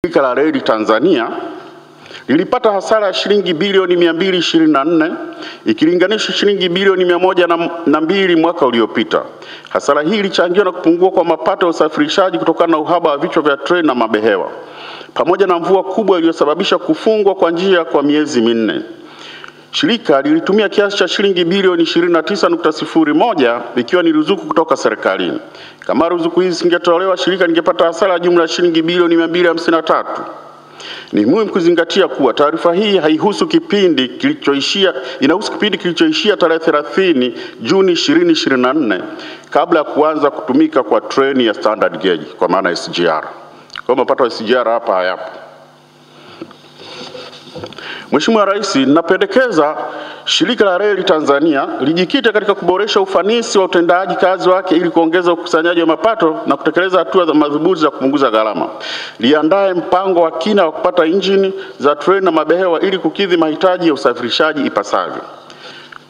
Shirika la Reli Tanzania lilipata hasara ya shilingi bilioni 224 ikilinganisha shilingi bilioni 102 mwaka uliopita. Hasara hii ilichangiwa na kupungua kwa mapato ya usafirishaji kutokana na uhaba wa vichwa vya treni na mabehewa, pamoja na mvua kubwa iliyosababisha kufungwa kwa njia kwa miezi minne. Shirika lilitumia kiasi cha shilingi bilioni 29.01 ikiwa ni ruzuku kutoka serikalini. Kama ruzuku hizi zingetolewa, shirika lingepata hasara ya jumla ya shilingi bilioni 253. Ni muhimu kuzingatia kuwa taarifa hii inahusu kipindi kilichoishia tarehe 30 Juni 2024 kabla ya kuanza kutumika kwa treni ya standard gauge kwa maana SGR. Kwa mapato ya SGR hapa hayapo. Mheshimiwa Rais, napendekeza Shirika la Reli Tanzania lijikite katika kuboresha ufanisi wa utendaji kazi wake ili kuongeza ukusanyaji wa mapato na kutekeleza hatua za madhubuti za kupunguza gharama. Liandae mpango wa kina wa kupata injini za treni na mabehewa ili kukidhi mahitaji ya usafirishaji ipasavyo.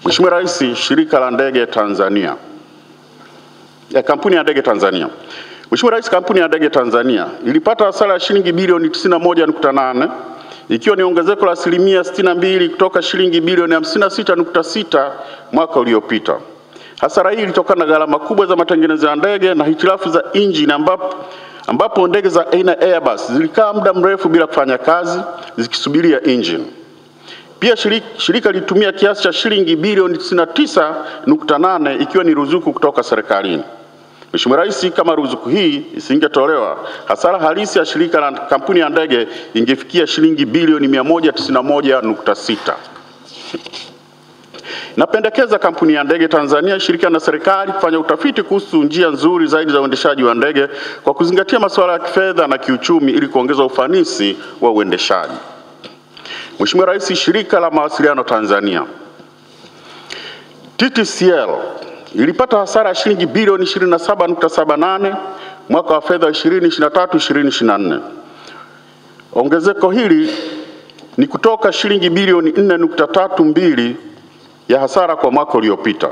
Mheshimiwa Rais, Shirika la Ndege Tanzania, Kampuni ya Ndege Tanzania. Mheshimiwa Rais, Kampuni ya Ndege Tanzania ilipata hasara ya shilingi bilioni 91.8 ikiwa ni ongezeko la asilimia 62 kutoka shilingi bilioni 56.6 mwaka uliopita. Hasara hii ilitokana na gharama kubwa za matengenezo ya ndege na hitilafu za injini ambapo ndege za aina Airbus zilikaa muda mrefu bila kufanya kazi zikisubiria injini. Pia shirika lilitumia kiasi cha shilingi bilioni 99.8 ikiwa ni ruzuku kutoka serikalini. Mheshimiwa Rais, kama ruzuku hii isingetolewa, hasara halisi ya shirika la kampuni ya ndege ingefikia shilingi bilioni 191.6. Napendekeza Kampuni ya Ndege Tanzania ishirikiane na serikali kufanya utafiti kuhusu njia nzuri zaidi za uendeshaji wa ndege kwa kuzingatia masuala ya kifedha na kiuchumi ili kuongeza ufanisi wa uendeshaji. Mheshimiwa Rais, Shirika la Mawasiliano Tanzania TTCL ilipata hasara ya shilingi bilioni 27.78 mwaka wa fedha 2023/2024. Ongezeko hili ni kutoka shilingi bilioni 4.32 ya hasara kwa mwaka uliopita.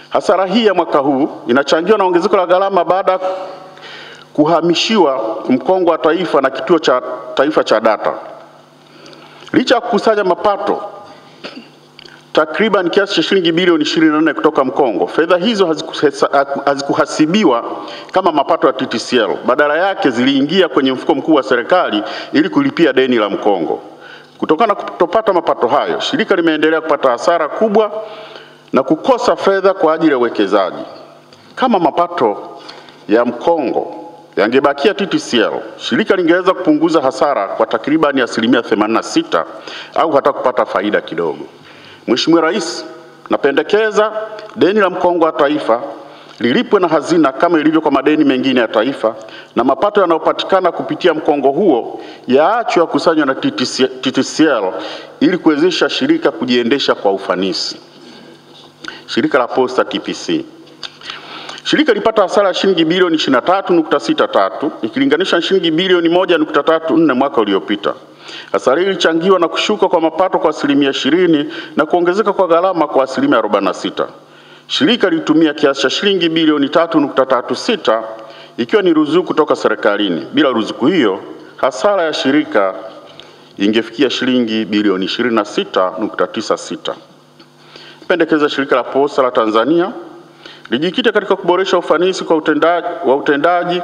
Hasara hii ya mwaka huu inachangiwa na ongezeko la gharama baada ya kuhamishiwa mkongo wa taifa na kituo cha taifa cha data. Licha ya kukusanya mapato takriban kiasi cha shilingi bilioni 24 kutoka mkongo, fedha hizo hazikuhasibiwa kama mapato ya TTCL. Badala yake ziliingia kwenye mfuko mkuu wa serikali ili kulipia deni la mkongo. Kutokana na kutopata mapato hayo, shirika limeendelea kupata hasara kubwa na kukosa fedha kwa ajili ya uwekezaji. Kama mapato ya mkongo yangebakia TTCL, shirika lingeweza kupunguza hasara kwa takribani asilimia 86 au hata kupata faida kidogo. Mheshimiwa Rais, napendekeza deni la mkongo wa taifa lilipwe na hazina kama ilivyo kwa madeni mengine ya taifa, na mapato yanayopatikana kupitia mkongo huo yaachwe yakusanywe na TTCL ili kuwezesha shirika kujiendesha kwa ufanisi. Shirika la Posta TPC. Shirika lipata hasara ya shilingi bilioni 23.63 ikilinganisha shilingi bilioni 1.34 mwaka uliopita. Hasara hii ilichangiwa na kushuka kwa mapato kwa asilimia 20 na kuongezeka kwa gharama kwa asilimia 46. Shirika lilitumia kiasi cha shilingi bilioni 3.36 ikiwa ni ruzuku kutoka serikalini. Bila ruzuku hiyo, hasara ya shirika ingefikia shilingi bilioni 26.96. Pendekeza Shirika la Posta la Tanzania lijikite katika kuboresha ufanisi kwa utendaji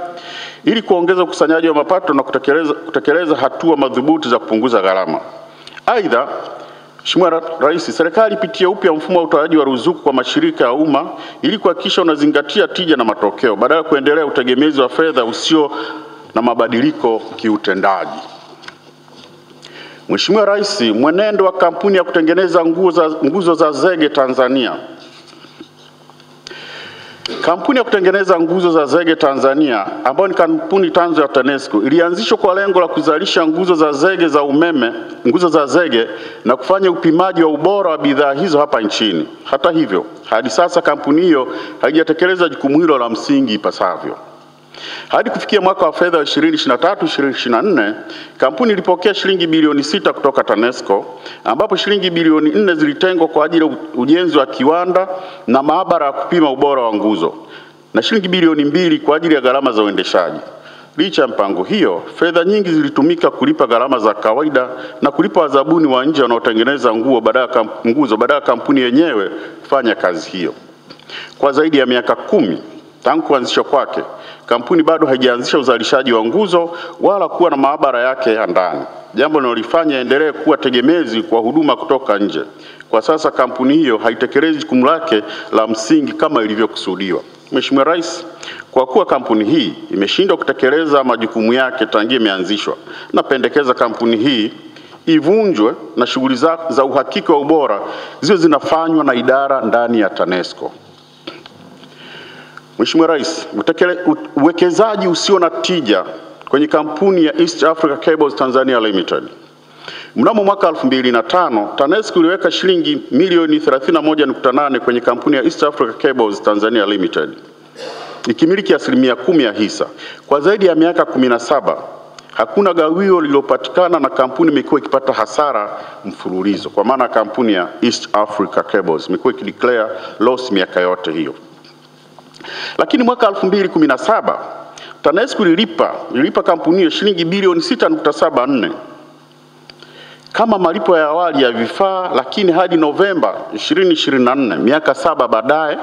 ili kuongeza ukusanyaji wa mapato na kutekeleza hatua madhubuti za kupunguza gharama. Aidha, Mheshimiwa Rais, serikali ipitie upya mfumo wa utoaji wa ruzuku kwa mashirika ya umma ili kuhakikisha unazingatia tija na matokeo badala ya kuendelea utegemezi wa fedha usio na mabadiliko kiutendaji. Mheshimiwa Rais, mwenendo wa kampuni ya kutengeneza nguzo za zege Tanzania. Kampuni ya kutengeneza nguzo za zege Tanzania, ambayo ni kampuni tanzu ya TANESCO, ilianzishwa kwa lengo la kuzalisha nguzo za zege na kufanya upimaji wa ubora wa bidhaa hizo hapa nchini. Hata hivyo, hadi sasa kampuni hiyo haijatekeleza jukumu hilo la msingi ipasavyo. Hadi kufikia mwaka wa fedha 2023/2024, kampuni ilipokea shilingi bilioni 6 kutoka TANESCO, ambapo shilingi bilioni 4 zilitengwa kwa ajili ya ujenzi wa kiwanda na maabara ya kupima ubora wa nguzo na shilingi bilioni 2 kwa ajili ya gharama za uendeshaji. Licha ya mpango hiyo, fedha nyingi zilitumika kulipa gharama za kawaida na kulipa wazabuni wa nje wanaotengeneza nguo badala ya kampuni yenyewe kufanya kazi hiyo. Kwa zaidi ya miaka 10 tangu kuanzishwa kwake, kampuni bado haijaanzisha uzalishaji wa nguzo wala kuwa na maabara yake ya ndani, jambo linalofanya endelee kuwa tegemezi kwa huduma kutoka nje. Kwa sasa kampuni hiyo haitekelezi jukumu lake la msingi kama ilivyokusudiwa. Mheshimiwa Rais, kwa kuwa kampuni hii imeshindwa kutekeleza majukumu yake tangia imeanzishwa, napendekeza kampuni hii ivunjwe na shughuli za uhakiki wa ubora ziwe zinafanywa na idara ndani ya TANESCO. Mheshimiwa Rais, uwekezaji usio na tija kwenye kampuni ya East Africa Cables Tanzania Limited. Mnamo mwaka 2005, TANESCO iliweka shilingi milioni 31.8 kwenye kampuni ya East Africa Cables Tanzania Limited, ikimiliki 10% ya hisa. Kwa zaidi ya miaka 17, hakuna gawio lililopatikana na kampuni imekuwa ikipata hasara mfululizo, kwa maana kampuni ya East Africa Cables imekuwa ikideclare loss miaka yote hiyo. Lakini mwaka 2017, TANESCO ililipa kampuni hiyo shilingi bilioni 6.74 kama malipo ya awali ya vifaa, lakini hadi Novemba 2024, miaka 7 baadaye,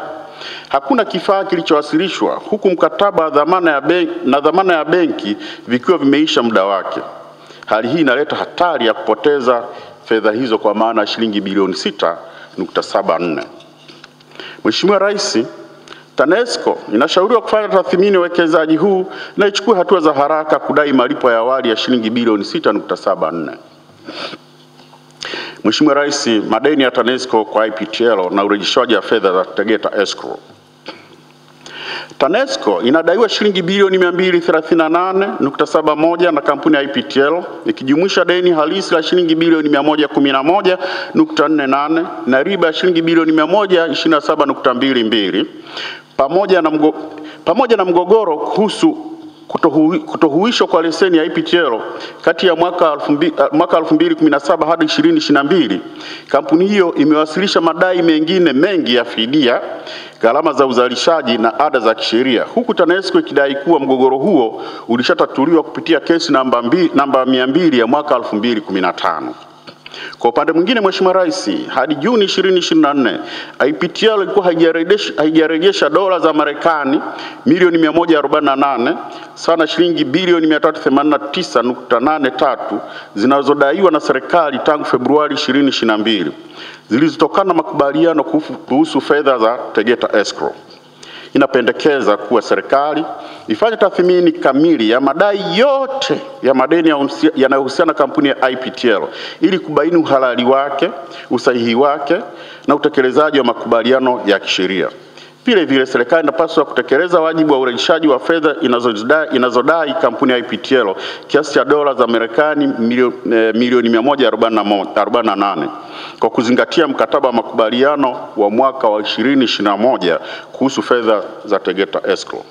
hakuna kifaa kilichowasilishwa, huku mkataba wa dhamana ya benki vikiwa vimeisha muda wake. Hali hii inaleta hatari ya kupoteza fedha hizo, kwa maana shilingi bilioni 6.74. Mheshimiwa Rais, TANESCO inashauriwa kufanya tathmini ya uwekezaji huu na ichukue hatua za haraka kudai malipo ya awali ya shilingi bilioni 6.74. Mheshimiwa Rais, madeni ya TANESCO kwa IPTL na urejeshaji wa fedha za Tegeta Escrow. TANESCO inadaiwa shilingi bilioni 238.71 na kampuni ya IPTL, ikijumuisha deni halisi la shilingi bilioni 111.48 na riba ya shilingi bilioni 127.22, pamoja na mgogoro kuhusu kutohuishwa kwa leseni ya IPTL kati ya mwaka 2017 hadi 2022. Kampuni hiyo imewasilisha madai mengine mengi ya fidia, gharama za uzalishaji na ada za kisheria, huku TANESCO ikidai kuwa mgogoro huo ulishatatuliwa kupitia kesi namba 200 ya mwaka 2015. Kwa upande mwingine, Mheshimiwa Rais, hadi Juni 2024, IPTL ilikuwa haijarejesha dola za Marekani milioni 148 sana shilingi bilioni 389.83 zinazodaiwa na serikali tangu Februari 2022, zilizotokana na makubaliano kuhusu fedha za Tegeta Escrow. Inapendekeza kuwa serikali ifanye tathmini kamili ya madai yote ya madeni yanayohusiana na kampuni ya IPTL ili kubaini uhalali wake, usahihi wake na utekelezaji wa makubaliano ya kisheria. Vile vile serikali inapaswa kutekeleza wajibu wa urejeshaji wa fedha inazodai kampuni ya IPTL kiasi cha dola za Marekani milioni 148 kwa kuzingatia mkataba wa makubaliano wa mwaka wa 2021 kuhusu fedha za Tegeta Escrow.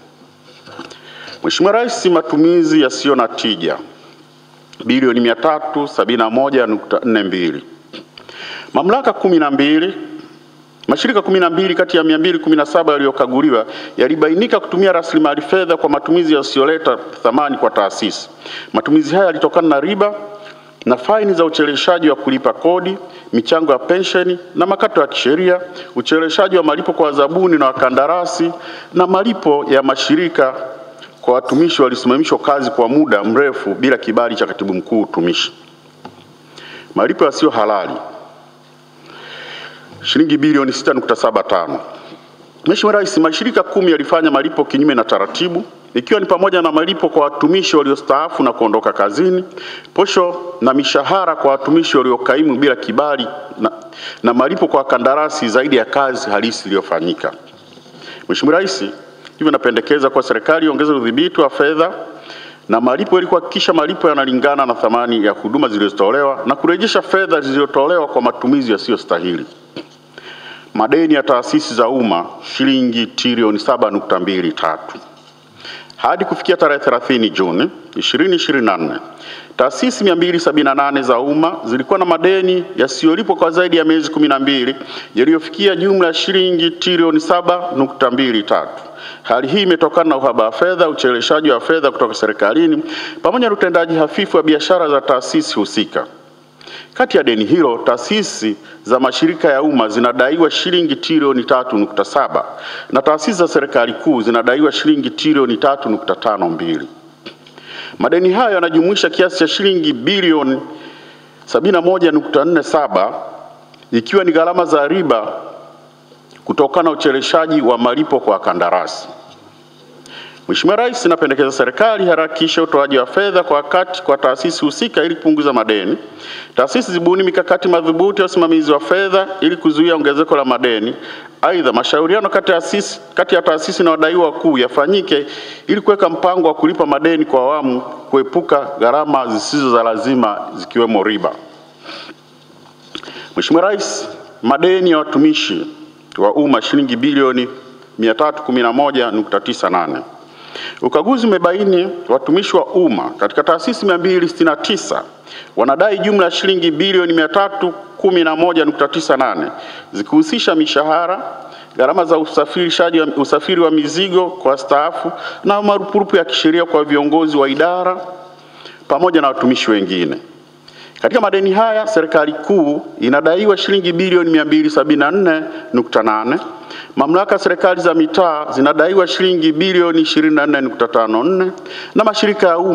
Mheshimiwa Rais, matumizi yasiyo na tija bilioni 371.42. Mashirika 12 kati ya 217 yaliyokaguliwa yalibainika kutumia rasilimali fedha kwa matumizi yasiyoleta thamani kwa taasisi. Matumizi haya yalitokana na riba na faini za ucheleweshaji wa kulipa kodi, michango ya pensheni na makato ya kisheria, ucheleweshaji wa malipo kwa wazabuni na wakandarasi, na malipo ya mashirika kwa watumishi waliosimamishwa kazi kwa muda mrefu bila kibali cha Katibu Mkuu Utumishi. Malipo yasiyo halali shilingi bilioni 6.75. Mheshimiwa Rais, mashirika 10 yalifanya malipo kinyume na taratibu, ikiwa ni pamoja na malipo kwa watumishi waliostaafu na kuondoka kazini, posho na mishahara kwa watumishi waliokaimu bila kibali, na malipo kwa kandarasi zaidi ya kazi halisi iliyofanyika. Mheshimiwa Rais, hivyo napendekeza kwa serikali iongeze udhibiti wa fedha na malipo ili kuhakikisha malipo yanalingana na thamani ya huduma zilizotolewa na kurejesha fedha zilizotolewa kwa matumizi yasiyostahili. Madeni ya taasisi za umma shilingi trilioni 7.23. Hadi kufikia tarehe 30 Juni 2024, taasisi 278 za umma zilikuwa na madeni yasiyolipwa kwa zaidi ya miezi 12 yaliyofikia jumla ya shilingi trilioni 7.23. Hali hii imetokana na uhaba wa fedha, ucheleweshaji wa fedha kutoka serikalini, pamoja na utendaji hafifu wa biashara za taasisi husika. Kati ya deni hilo, taasisi za mashirika ya umma zinadaiwa shilingi trilioni 3.7 na taasisi za serikali kuu zinadaiwa shilingi trilioni 3.52. Madeni hayo yanajumuisha kiasi cha shilingi bilioni 71.47 ikiwa ni gharama za riba kutokana na ucheleweshaji wa malipo kwa kandarasi. Mheshimiwa Rais, napendekeza serikali harakishe utoaji wa fedha kwa wakati kwa taasisi husika ili kupunguza madeni. Taasisi zibuni mikakati madhubuti ya usimamizi wa fedha ili kuzuia ongezeko la madeni. Aidha, mashauriano kati ya taasisi na wadaiwa wakuu yafanyike ili kuweka mpango wa kulipa madeni kwa awamu, kuepuka gharama zisizo za lazima zikiwemo riba. Mheshimiwa Rais, madeni ya watumishi wa umma shilingi bilioni 311.98. Ukaguzi umebaini watumishi wa umma katika taasisi 269 wanadai jumla ya shilingi bilioni 311.98 zikihusisha mishahara, gharama za usafiri wa mizigo kwa wastaafu na marupurupu ya kisheria kwa viongozi wa idara pamoja na watumishi wengine. Katika madeni haya, serikali kuu inadaiwa shilingi bilioni 274.8, mamlaka serikali za mitaa zinadaiwa shilingi bilioni 24.54 na mashirika ya umma